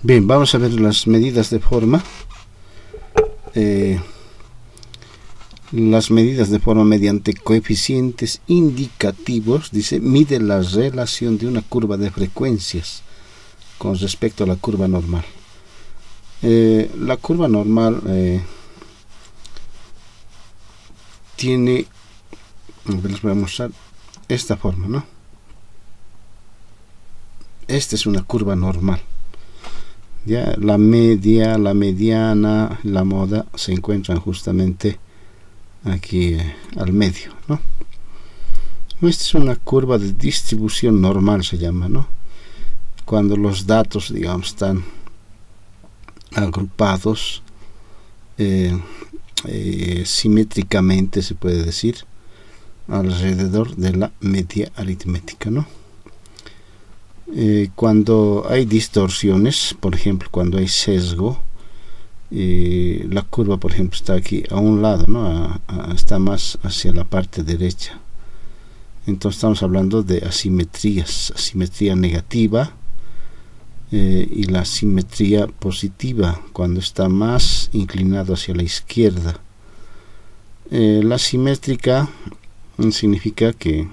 Bien, vamos a ver las medidas de forma. Las medidas de forma mediante coeficientes indicativos, dice, mide la relación de una curva de frecuencias con respecto a la curva normal. La curva normal tiene, les voy a mostrar esta forma, ¿no? Esta es una curva normal. Ya, la media, la mediana, la moda se encuentran justamente aquí al medio, ¿no? Esta es una curva de distribución normal, se llama, ¿no? Cuando los datos, digamos, están agrupados simétricamente, se puede decir, alrededor de la media aritmética, ¿no? Cuando hay distorsiones, por ejemplo, cuando hay sesgo, la curva, por ejemplo, está aquí a un lado, ¿no? Está más hacia la parte derecha. Entonces estamos hablando de asimetrías, asimetría negativa y la simetría positiva, cuando está más inclinado hacia la izquierda. La simétrica significa que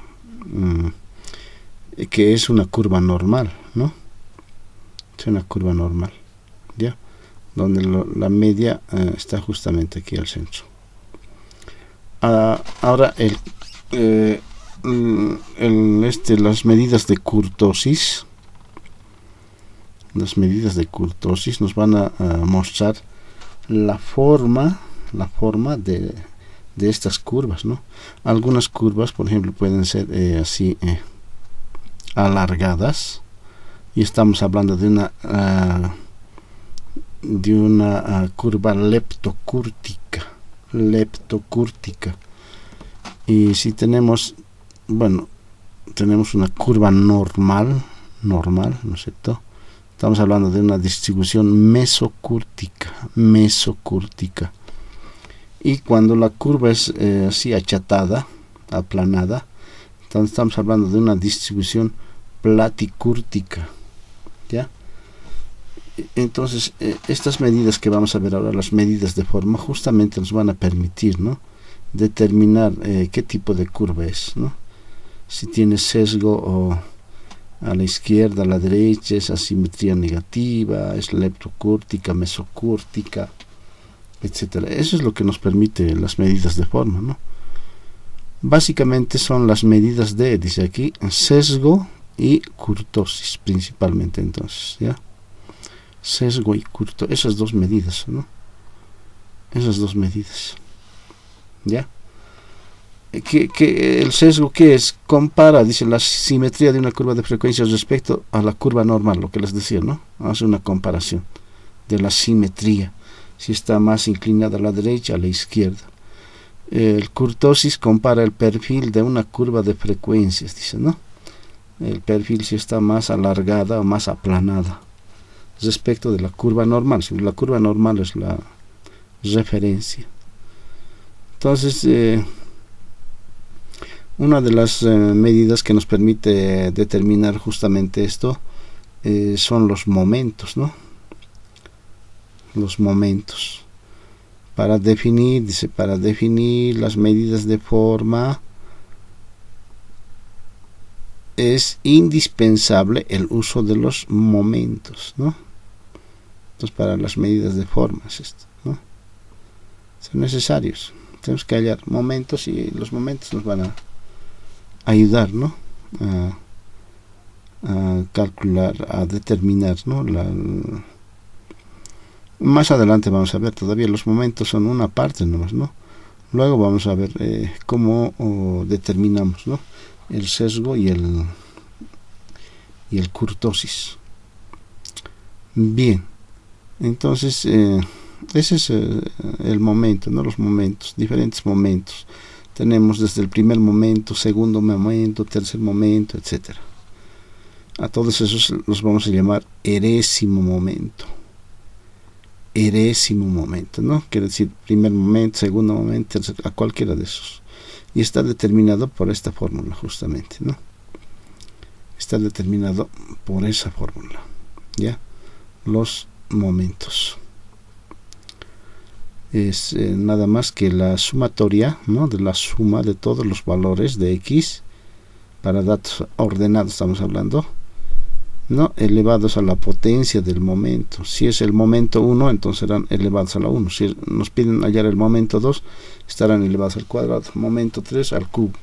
es una curva normal, ¿no? Es una curva normal, ¿ya? Donde la media está justamente aquí al centro. Ahora las medidas de kurtosis. Las medidas de kurtosis nos van a mostrar la forma de estas curvas, ¿no? Algunas curvas, por ejemplo, pueden ser así alargadas, y estamos hablando de una curva leptocúrtica. Y si tenemos, bueno, tenemos una curva normal, ¿no es cierto? Estamos hablando de una distribución mesocúrtica. Y cuando la curva es así achatada, aplanada, entonces estamos hablando de una distribución platicúrtica, ¿ya? Entonces estas medidas que vamos a ver ahora, las medidas de forma, justamente nos van a permitir, ¿no?, determinar qué tipo de curva es, ¿no? Si tiene sesgo o a la izquierda, a la derecha, es asimetría negativa, es leptocúrtica, mesocúrtica, etcétera. Eso es lo que nos permite las medidas de forma, ¿no? Básicamente son las medidas de, dice aquí, sesgo y kurtosis principalmente, entonces, ¿ya? Sesgo y kurtosis, esas dos medidas, ¿no? Esas dos medidas, ¿ya? El sesgo, ¿qué es? Compara, dice, la simetría de una curva de frecuencias respecto a la curva normal, lo que les decía, ¿no? Hace una comparación de la simetría, si está más inclinada a la derecha, a la izquierda. El kurtosis compara el perfil de una curva de frecuencias, dice, ¿no? El perfil si está más alargada o más aplanada respecto de la curva normal. Si la curva normal es la referencia. Entonces, una de las medidas que nos permite determinar justamente esto son los momentos, ¿no? Los momentos. Para definir las medidas de forma es indispensable el uso de los momentos, ¿no? Entonces, para las medidas de forma es esto, ¿no? Son necesarios. Tenemos que hallar momentos y los momentos nos van a ayudar, ¿no?, a calcular, a determinar, ¿no? Más adelante vamos a ver, todavía los momentos son una parte nomás, ¿no? Luego vamos a ver cómo determinamos, ¿no?, el sesgo y el kurtosis. Bien, entonces ese es el momento, ¿no? Los momentos, diferentes momentos. Tenemos desde el primer momento, segundo momento, tercer momento, etcétera. A todos esos los vamos a llamar erésimo momento. Erésimo momento, ¿no? Quiere decir primer momento, segundo momento, tercer, a cualquiera de esos. Y está determinado por esta fórmula, justamente, ¿no? Está determinado por esa fórmula, ¿ya? los momentos. Es nada más que la sumatoria, ¿no?, de la suma de todos los valores de x para datos ordenados, estamos hablando, ¿no?, elevados a la potencia del momento. Si es el momento 1, entonces serán elevados a la 1. Si nos piden hallar el momento 2, estarán elevados al cuadrado. Momento 3 al cubo,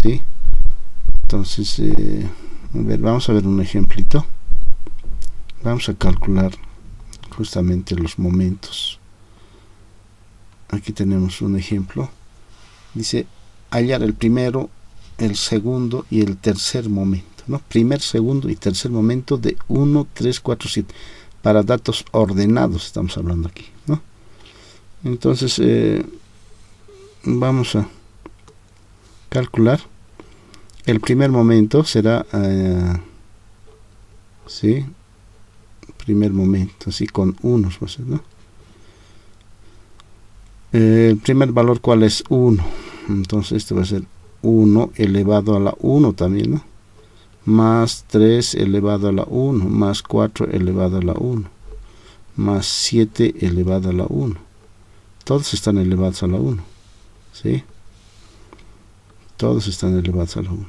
¿sí? Entonces, vamos a ver un ejemplito. Vamos a calcular justamente los momentos. Aquí tenemos un ejemplo. Dice hallar el primero, el segundo y el tercer momento, ¿no? Primer, segundo y tercer momento de 1, 3, 4, 7. Para datos ordenados estamos hablando aquí, ¿no? Entonces, vamos a calcular. El primer momento será, ¿sí?, primer momento, así con unos, ¿no? El primer valor, ¿cuál es? 1. Entonces este va a ser 1 elevado a la 1 también, ¿no? Más 3 elevado a la 1, más 4 elevado a la 1, más 7 elevado a la 1. Todos están elevados a la 1, ¿sí? Todos están elevados a la 1.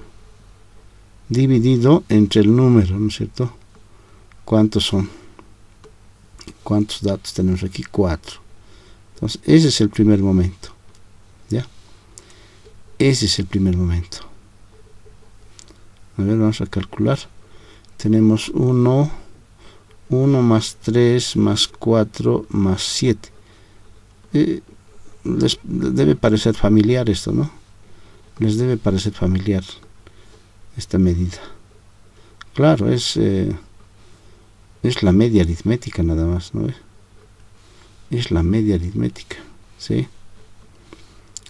Dividido entre el número, ¿no es cierto? ¿Cuántos son? ¿Cuántos datos tenemos aquí? 4. Entonces, ese es el primer momento, ¿ya? Ese es el primer momento. A ver, vamos a calcular. Tenemos 1 más 3 más 4 más 7. Les debe parecer familiar esto, ¿no? Les debe parecer familiar esta medida. Claro, es la media aritmética nada más, ¿no? Es la media aritmética, ¿sí?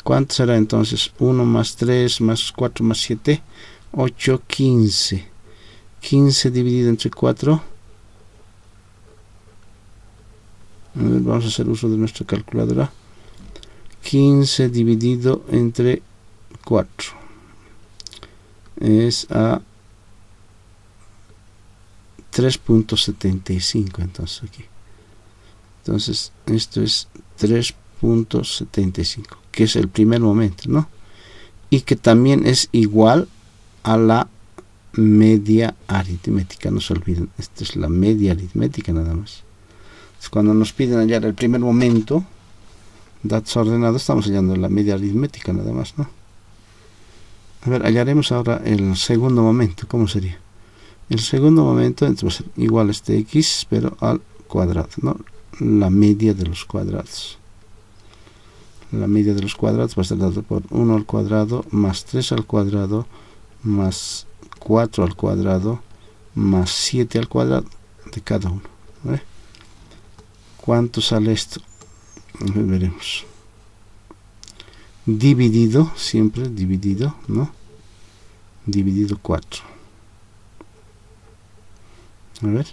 ¿Cuánto será entonces? 1 más 3 más 4 más 7, 8, 15. 15 dividido entre 4. A ver, vamos a hacer uso de nuestra calculadora. 15 dividido entre 4 es a 3.75. entonces aquí. Entonces, esto es 3.75, que es el primer momento, ¿no? Y que también es igual a la media aritmética. No se olviden, esta es la media aritmética nada más. Entonces, cuando nos piden hallar el primer momento, datos ordenados, estamos hallando la media aritmética nada más, ¿no? A ver, hallaremos ahora el segundo momento. ¿Cómo sería? El segundo momento entonces va a ser igual a este x, pero al cuadrado, ¿no? La media de los cuadrados. La media de los cuadrados va a estar dado por 1 al cuadrado más 3 al cuadrado más 4 al cuadrado más 7 al cuadrado de cada uno. ¿Vale? ¿Cuánto sale esto? Veremos. Dividido, siempre dividido, ¿no? Dividido 4. A ver.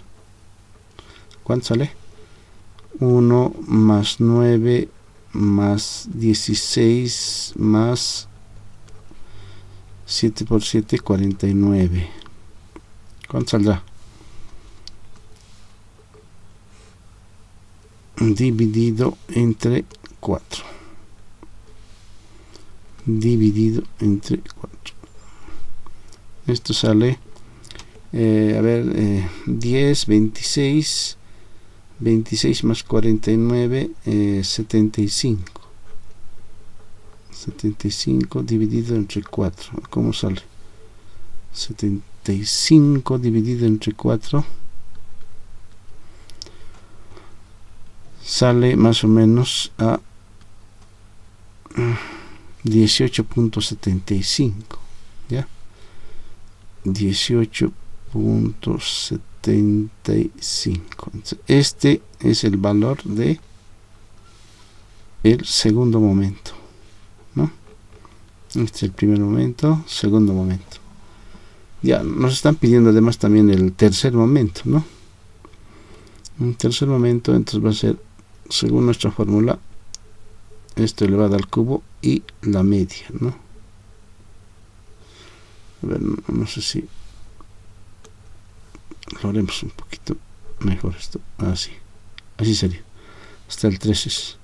¿Cuánto sale? 1 más 9 más 16 más 7 por 7, 49. ¿Cuánto saldrá? Dividido entre 4. Dividido entre 4. Esto sale, 10, 26. 26 más 49, 75. 75 dividido entre 4. ¿Cómo sale? 75 dividido entre 4 sale más o menos a 18.75. ¿Ya? 18.75. Entonces, este es el valor de el segundo momento, ¿no? Este es el primer momento, segundo momento. Ya nos están pidiendo además también el tercer momento, ¿no? Un tercer momento, entonces va a ser, según nuestra fórmula, esto elevado al cubo y la media, ¿no? A ver, no sé si lo haremos un poquito mejor esto, así sería, hasta el 3 es.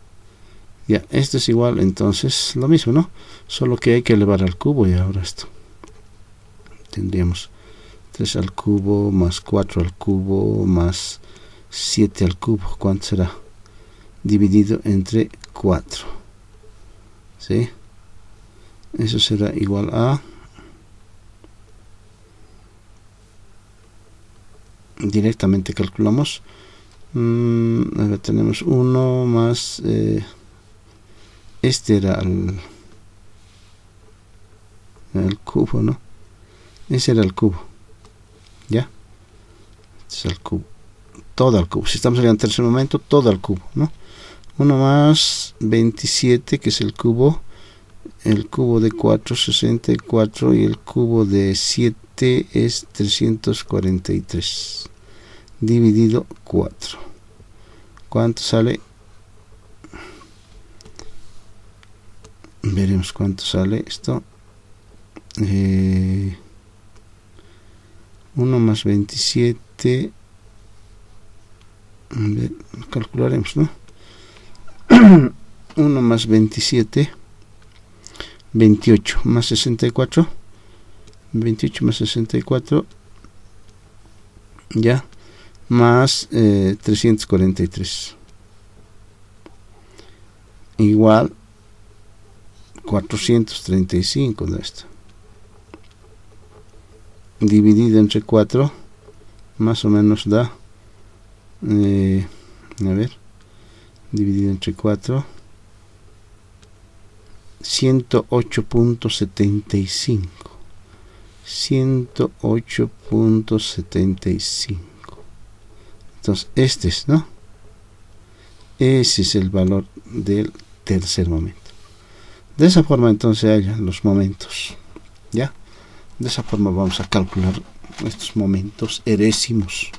Ya, esto es igual, entonces lo mismo, ¿no? Solo que hay que elevar al cubo, y ahora esto tendríamos 3 al cubo más 4 al cubo más 7 al cubo. ¿Cuánto será? Dividido entre 4, ¿sí? Eso será igual a, directamente calculamos, ahora tenemos 1 más, este era el cubo, ¿no? Ese era el cubo, ¿ya? Este es el cubo, todo al cubo. Si estamos en el tercer momento, todo al cubo, ¿no? 1 más 27, que es el cubo de 4, 64, y el cubo de 7 es 343, dividido 4. ¿Cuánto sale? Veremos cuánto sale esto. 1 más 27, calcularemos, ¿no? 1 más 27, 28 más 64, 28 más 64, ya, más 343, igual 435 de esto, dividido entre 4, más o menos da, a ver, dividido entre 4, 108.75, 108.75. Entonces este es, ¿no? Ese es el valor del tercer momento. De esa forma entonces hay los momentos, ¿ya? De esa forma vamos a calcular estos momentos erésimos.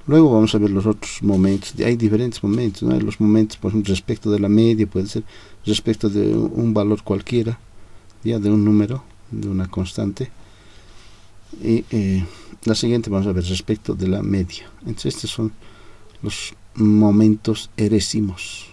Luego vamos a ver los otros momentos. Hay diferentes momentos, ¿no? Los momentos, por ejemplo, respecto de la media, puede ser respecto de un valor cualquiera, ya, de un número, de una constante. Y la siguiente vamos a ver respecto de la media. Entonces estos son los momentos erésimos.